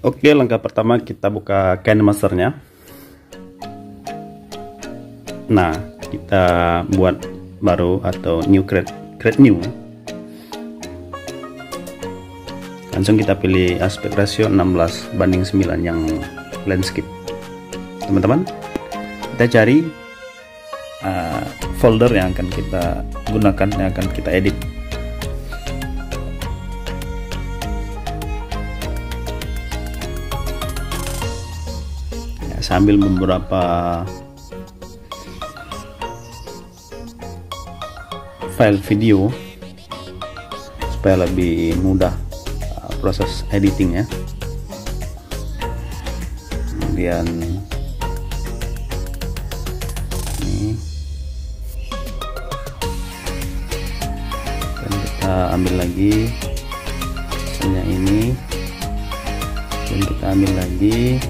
Oke, langkah pertama kita buka KineMaster-nya. Nah, kita buat baru atau new create new. Langsung kita pilih aspek rasio 16:9 yang landscape. Teman-teman, kita cari folder yang akan kita gunakan, yang akan kita edit. Ya, sambil beberapa file video supaya lebih mudah proses editingnya. Kemudian ini dan kita ambil lagi misalnya ini, dan kita ambil lagi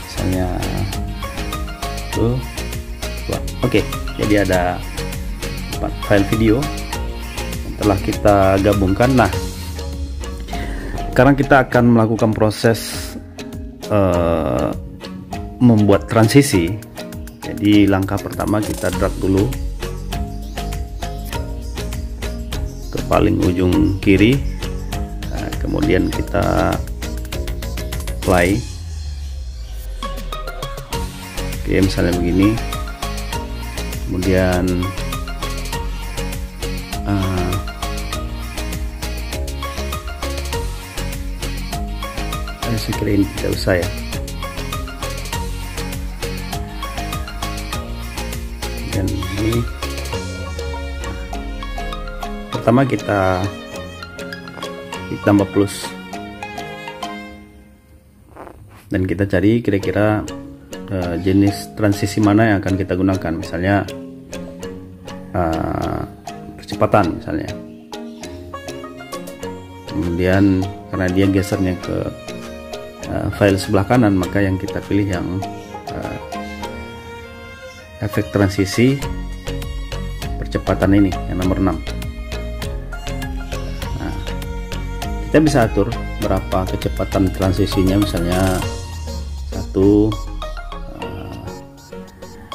misalnya tuh. Oke, jadi ada 4 file video. Setelah kita gabungkan, nah sekarang kita akan melakukan proses membuat transisi. Jadi langkah pertama kita drag dulu ke paling ujung kiri, nah, kemudian kita play. Oke, misalnya begini, kemudian saya kira ini tidak usah ya. Dan ini pertama kita tambah plus dan kita cari kira-kira jenis transisi mana yang akan kita gunakan. Misalnya percepatan misalnya. Kemudian karena dia gesernya ke file sebelah kanan, maka yang kita pilih yang efek transisi percepatan ini yang nomor 6. Nah, kita bisa atur berapa kecepatan transisinya, misalnya 1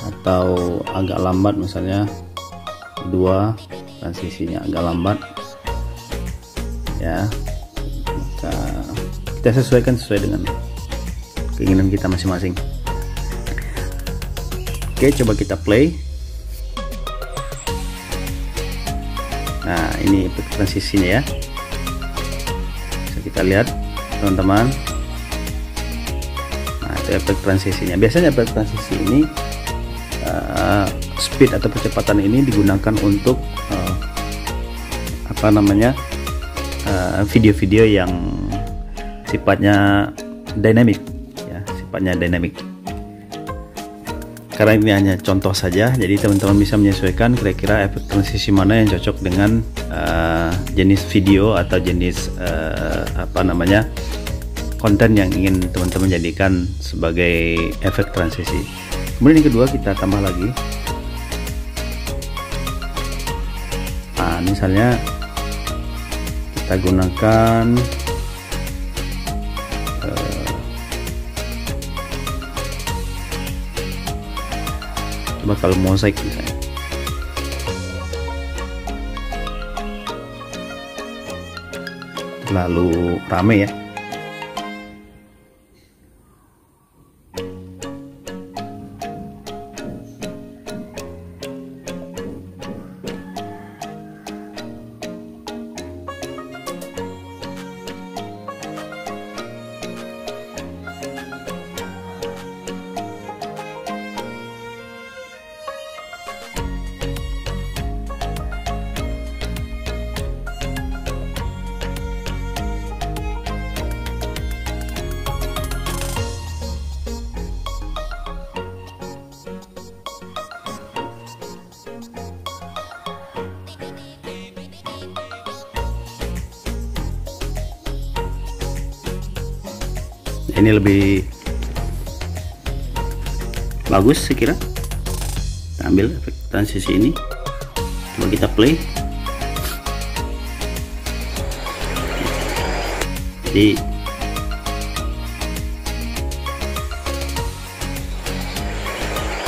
atau agak lambat, misalnya 2, transisinya agak lambat ya. Kita sesuaikan sesuai dengan keinginan kita masing-masing. Oke, coba kita play. Nah, ini efek transisinya ya. Bisa kita lihat teman-teman. Nah, itu efek transisinya. Biasanya efek transisi ini speed atau percepatan ini digunakan untuk video-video yang sifatnya dynamic ya, sifatnya dynamic. Karena ini hanya contoh saja, jadi teman-teman bisa menyesuaikan kira-kira efek transisi mana yang cocok dengan jenis video atau jenis konten yang ingin teman-teman jadikan sebagai efek transisi. Kemudian yang kedua, kita tambah lagi. Nah, misalnya kita gunakan coba kalau mosaik misalnya. Terlalu rame ya. Ini lebih bagus saya kira. Kita ambil efek transisi ini, coba kita play. Jadi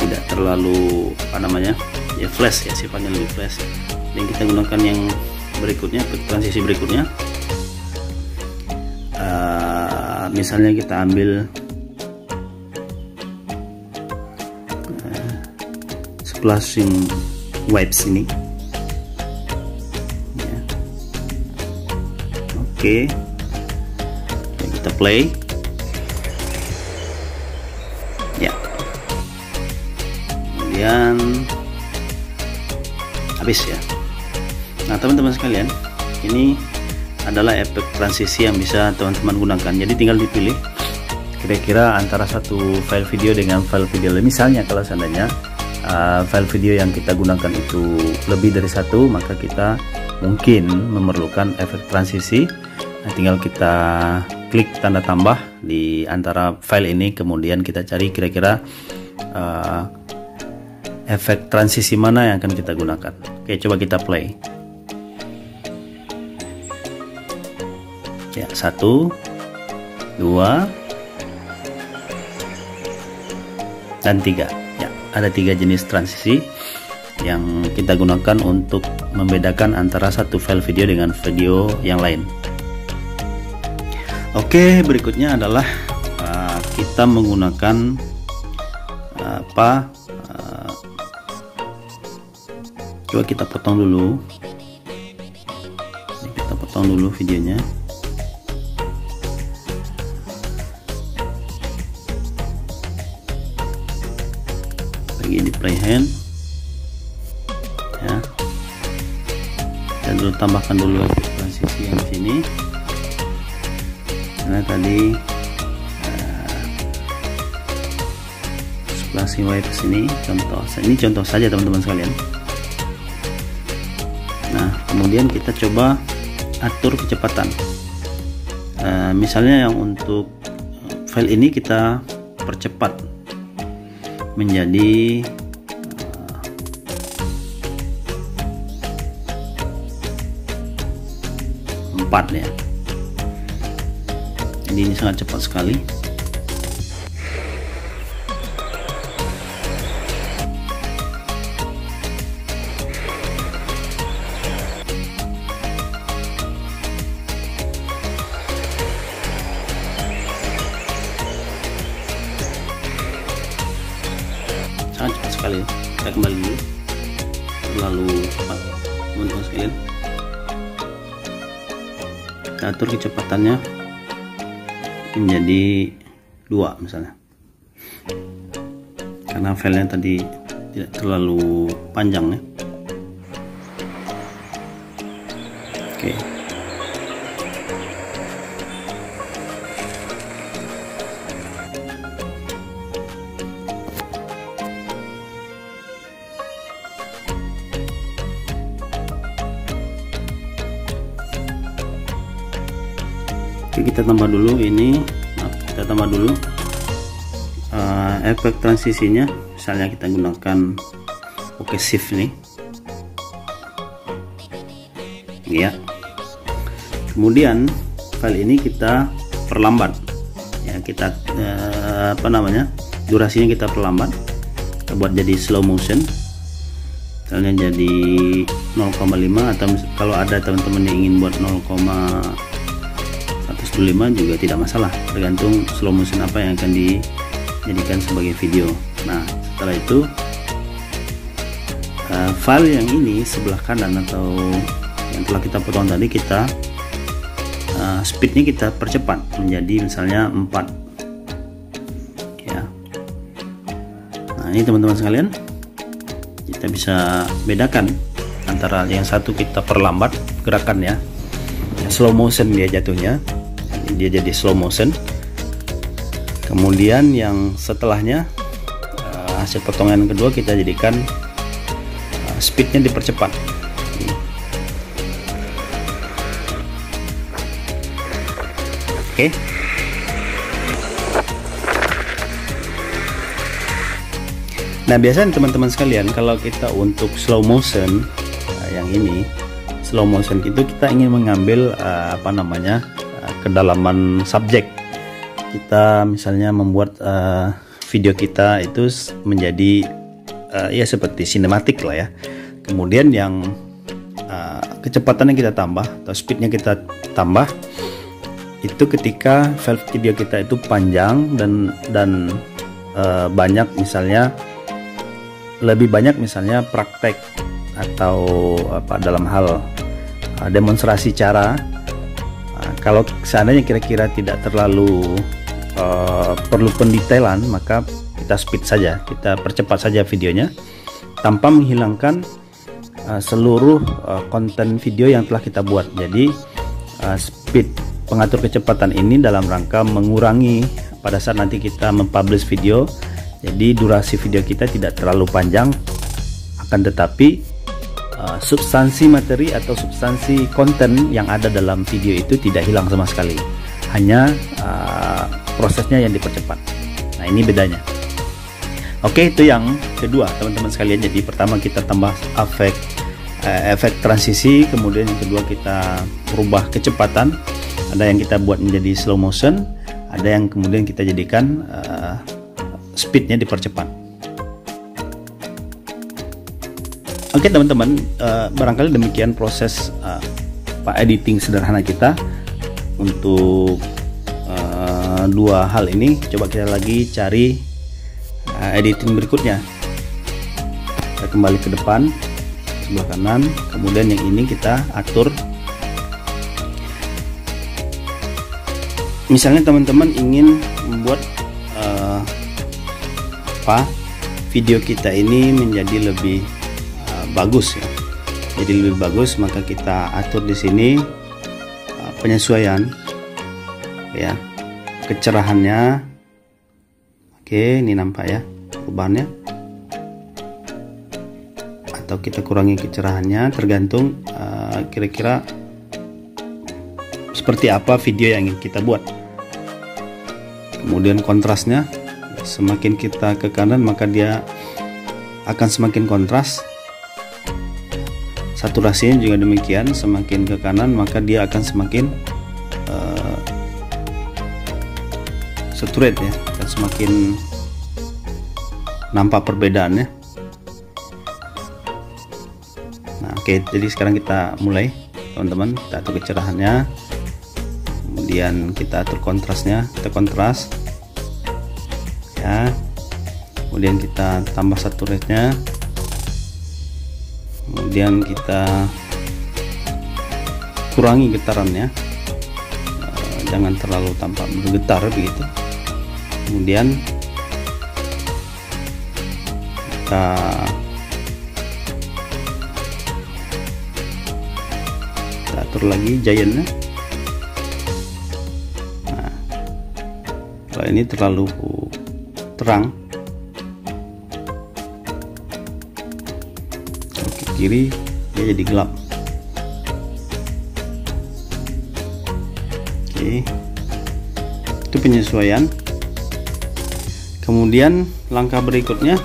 tidak terlalu ya flash ya, sifatnya lebih flash. Dan kita gunakan yang berikutnya, transisi berikutnya. Misalnya kita ambil splashing waves ini ya. Oke, kita play ya, kemudian habis ya. Nah teman-teman sekalian, ini adalah efek transisi yang bisa teman-teman gunakan. Jadi tinggal dipilih kira-kira antara satu file video dengan file video lain. Misalnya kalau seandainya file video yang kita gunakan itu lebih dari satu, maka kita mungkin memerlukan efek transisi. Nah, tinggal kita klik tanda tambah di antara file ini, kemudian kita cari kira-kira efek transisi mana yang akan kita gunakan. Oke, coba kita play. Ya, 1, 2, dan 3 ya. Ada 3 jenis transisi yang kita gunakan untuk membedakan antara satu file video dengan video yang lain. Oke, berikutnya adalah kita menggunakan coba kita potong dulu. Kita potong dulu videonya. Di playhand ya, dan dulu tambahkan dulu transisi yang sini karena tadi splashing waves ini contoh saja teman-teman sekalian. Nah kemudian kita coba atur kecepatan. Misalnya yang untuk file ini kita percepat menjadi 4 ya. Jadi ini sangat cepat sekali. Sangat cepat sekali. Kita kembali dulu. Terlalu cepat teman-teman sekalian. Kita atur kecepatannya menjadi 2 misalnya, karena filenya tadi tidak terlalu panjang ya. Oke. Oke, kita tambah dulu ini, kita tambah dulu efek transisinya. Misalnya kita gunakan shift nih ya. Kemudian file ini kita perlambat ya, kita durasinya kita perlambat, kita buat jadi slow motion, misalnya jadi 0,5, atau kalau ada teman-teman yang ingin buat 0,115 juga tidak masalah, tergantung slow motion apa yang akan dijadikan sebagai video. Nah setelah itu file yang ini sebelah kanan atau yang telah kita potong tadi, kita speednya kita percepat menjadi misalnya 4 ya. Nah ini teman-teman sekalian, kita bisa bedakan antara yang satu kita perlambat gerakannya, slow motion dia jatuhnya, dia jadi slow motion. Kemudian yang setelahnya hasil potongan kedua kita jadikan speednya dipercepat. Oke. Nah biasanya teman-teman sekalian, kalau kita untuk slow motion yang ini, slow motion itu kita ingin mengambil kedalaman subjek. Kita misalnya membuat video kita itu menjadi ya seperti sinematik lah ya. Kemudian yang kecepatan yang kita tambah atau speednya kita tambah itu ketika file video kita itu panjang dan banyak, misalnya lebih banyak misalnya praktek atau apa dalam hal demonstrasi cara. Kalau seandainya kira-kira tidak terlalu perlu pendetailan, maka kita speed saja, kita percepat saja videonya tanpa menghilangkan seluruh konten video yang telah kita buat. Jadi speed pengatur kecepatan ini dalam rangka mengurangi pada saat nanti kita mempublish video, jadi durasi video kita tidak terlalu panjang, akan tetapi substansi materi atau substansi konten yang ada dalam video itu tidak hilang sama sekali, hanya prosesnya yang dipercepat. Nah, ini bedanya. Oke, itu yang kedua teman-teman sekalian. Jadi pertama kita tambah efek transisi, kemudian yang kedua kita merubah kecepatan. Ada yang kita buat menjadi slow motion, ada yang kemudian kita jadikan speednya dipercepat. Oke teman-teman, barangkali demikian proses editing sederhana kita untuk dua hal ini. Coba kita lagi cari editing berikutnya. Kita kembali ke depan, sebelah kanan, kemudian yang ini kita atur. Misalnya teman-teman ingin membuat video kita ini menjadi lebih bagus ya, jadi lebih bagus, maka kita atur di sini penyesuaian ya, kecerahannya. Oke, ini nampak ya perubahannya, atau kita kurangi kecerahannya, tergantung kira-kira seperti apa video yang ingin kita buat. Kemudian kontrasnya, semakin kita ke kanan maka dia akan semakin kontras. Saturasinya juga demikian, semakin ke kanan maka dia akan semakin saturate ya, dan semakin nampak perbedaannya. Nah, oke, jadi sekarang kita mulai teman-teman, kita atur kecerahannya, kemudian kita atur kontrasnya, kita kontras ya, kemudian kita tambah saturate-nya, kemudian kita kurangi getarannya, jangan terlalu tampak bergetar begitu. Kemudian kita atur lagi giant-nya. Nah, kalau ini terlalu terang, ke kiri dia jadi gelap. Oke, itu penyesuaian. Kemudian langkah berikutnya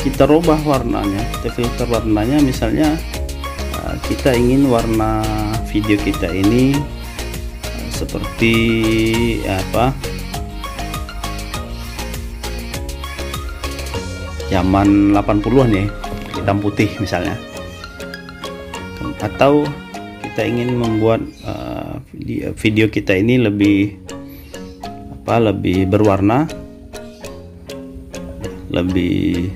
kita rubah warnanya, kita filter warnanya. Misalnya kita ingin warna video kita ini seperti apa, zaman 80-an ya, hitam putih misalnya. Atau kita ingin membuat video kita ini lebih lebih berwarna, lebih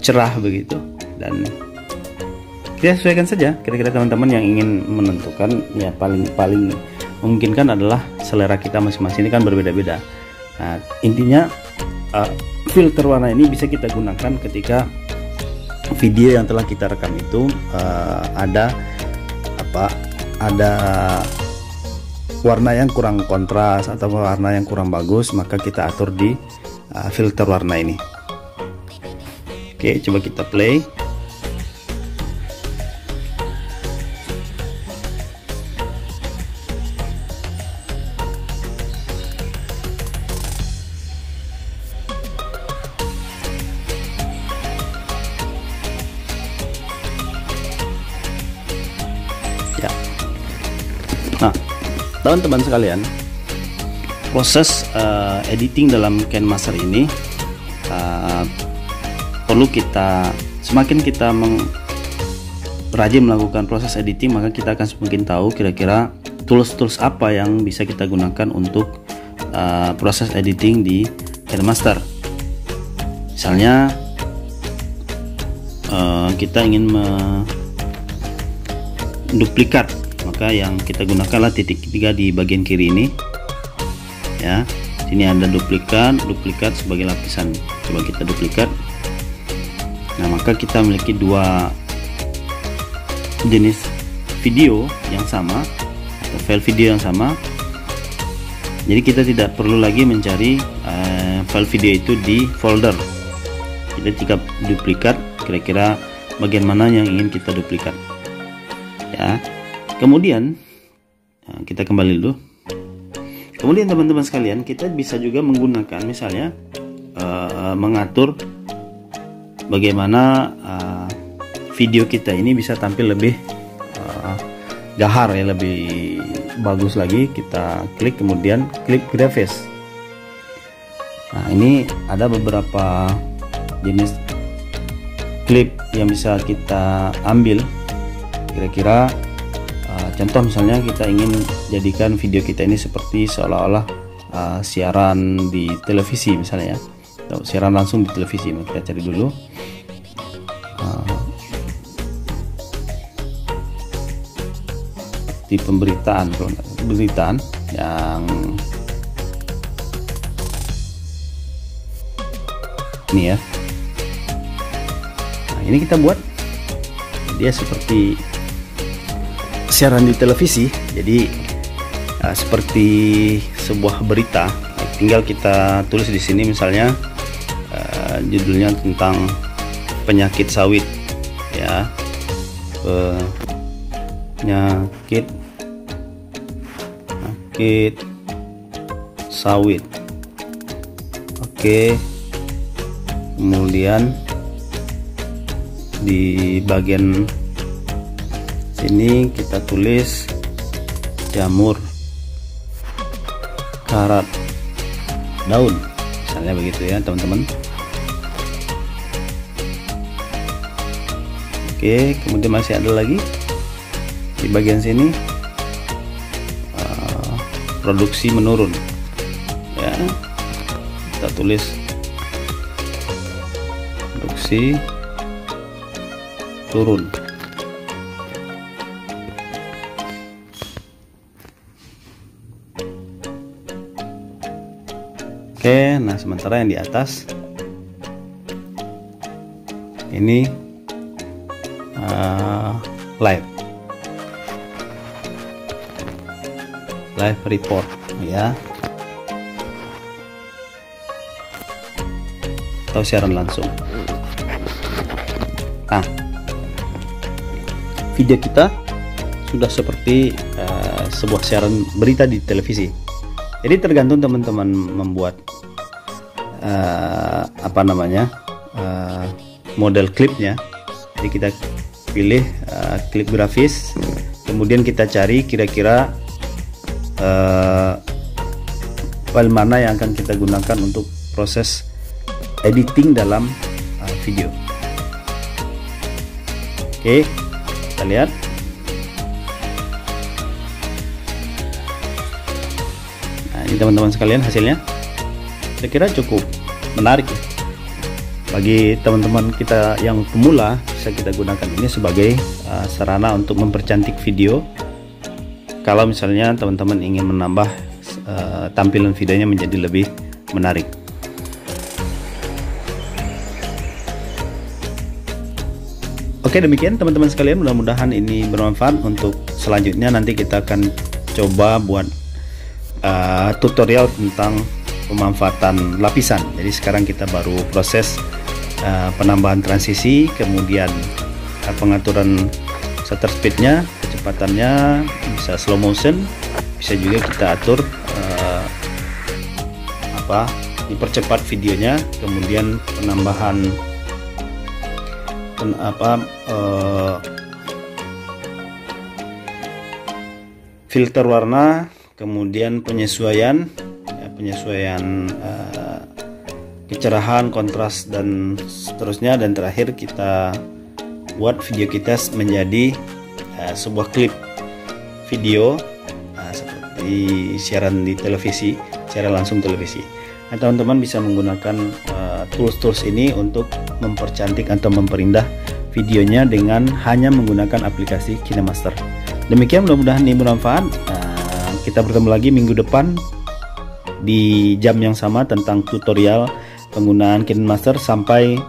cerah begitu, dan kita sesuaikan saja. Kira-kira teman-teman yang ingin menentukan ya, paling memungkinkan adalah selera kita masing-masing, ini kan berbeda-beda. Nah, intinya filter warna ini bisa kita gunakan ketika video yang telah kita rekam itu ada warna yang kurang kontras atau warna yang kurang bagus, maka kita atur di filter warna ini. Oke, coba kita play. Ya. Nah, teman-teman sekalian, proses editing dalam KineMaster ini perlu kita, semakin kita rajin melakukan proses editing, maka kita akan semakin tahu kira-kira tools-tools apa yang bisa kita gunakan untuk proses editing di KineMaster. Misalnya kita ingin menduplikat, maka yang kita gunakanlah titik 3 di bagian kiri ini ya. Sini ada duplikat sebagai lapisan. Coba kita duplikat. Nah, maka kita memiliki dua jenis video yang sama atau file video yang sama. Jadi kita tidak perlu lagi mencari file video itu di folder. Jadi jika duplikat, kira-kira bagian mana yang ingin kita duplikat ya. Kemudian kita kembali dulu. Kemudian teman-teman sekalian, kita bisa juga menggunakan misalnya mengatur bagaimana video kita ini bisa tampil lebih gahar ya, lebih bagus lagi. Kita klik, kemudian klik graphics. Nah, ini ada beberapa jenis klip yang bisa kita ambil. Kira-kira contoh misalnya kita ingin jadikan video kita ini seperti seolah-olah siaran di televisi misalnya ya, atau siaran langsung di televisi. Maka kita cari dulu di pemberitaan yang ini ya. Nah, ini kita buat dia seperti siaran di televisi, jadi seperti sebuah berita. Tinggal kita tulis di sini misalnya judulnya tentang penyakit sawit ya, penyakit sawit. Oke, kemudian di bagian sini kita tulis jamur karat daun, misalnya begitu ya teman-teman. Oke, kemudian masih ada lagi di bagian sini produksi menurun ya, kita tulis produksi turun. Oke, nah sementara yang di atas ini live report ya, atau siaran langsung. Nah, video kita sudah seperti sebuah siaran berita di televisi. Jadi tergantung teman-teman membuat model klipnya. Jadi kita pilih klip grafis, kemudian kita cari kira-kira file mana yang akan kita gunakan untuk proses editing dalam video. Oke, kita lihat. Nah, ini teman-teman sekalian hasilnya. Saya kira cukup menarik ya. Bagi teman-teman kita yang pemula, bisa kita gunakan ini sebagai sarana untuk mempercantik video. Kalau misalnya teman-teman ingin menambah tampilan videonya menjadi lebih menarik. Oke, demikian teman-teman sekalian, mudah-mudahan ini bermanfaat. Untuk selanjutnya nanti kita akan coba buat tutorial tentang pemanfaatan lapisan. Jadi sekarang kita baru proses penambahan transisi, kemudian pengaturan shutter speednya, kecepatannya, bisa slow motion, bisa juga kita atur dipercepat videonya, kemudian penambahan filter warna, kemudian penyesuaian kecerahan, kontras dan seterusnya, dan terakhir kita buat video kita menjadi sebuah klip video seperti siaran di televisi, siaran langsung televisi. Nah, teman-teman bisa menggunakan tools-tools ini untuk mempercantik atau memperindah videonya dengan hanya menggunakan aplikasi KineMaster. Demikian, mudah-mudahan ini bermanfaat. Kita bertemu lagi minggu depan di jam yang sama tentang tutorial penggunaan KineMaster sampai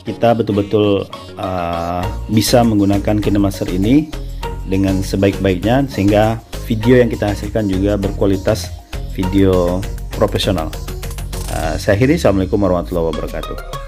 kita betul-betul bisa menggunakan KineMaster ini dengan sebaik-baiknya, sehingga video yang kita hasilkan juga berkualitas video profesional. Saya akhiri, assalamualaikum warahmatullahi wabarakatuh.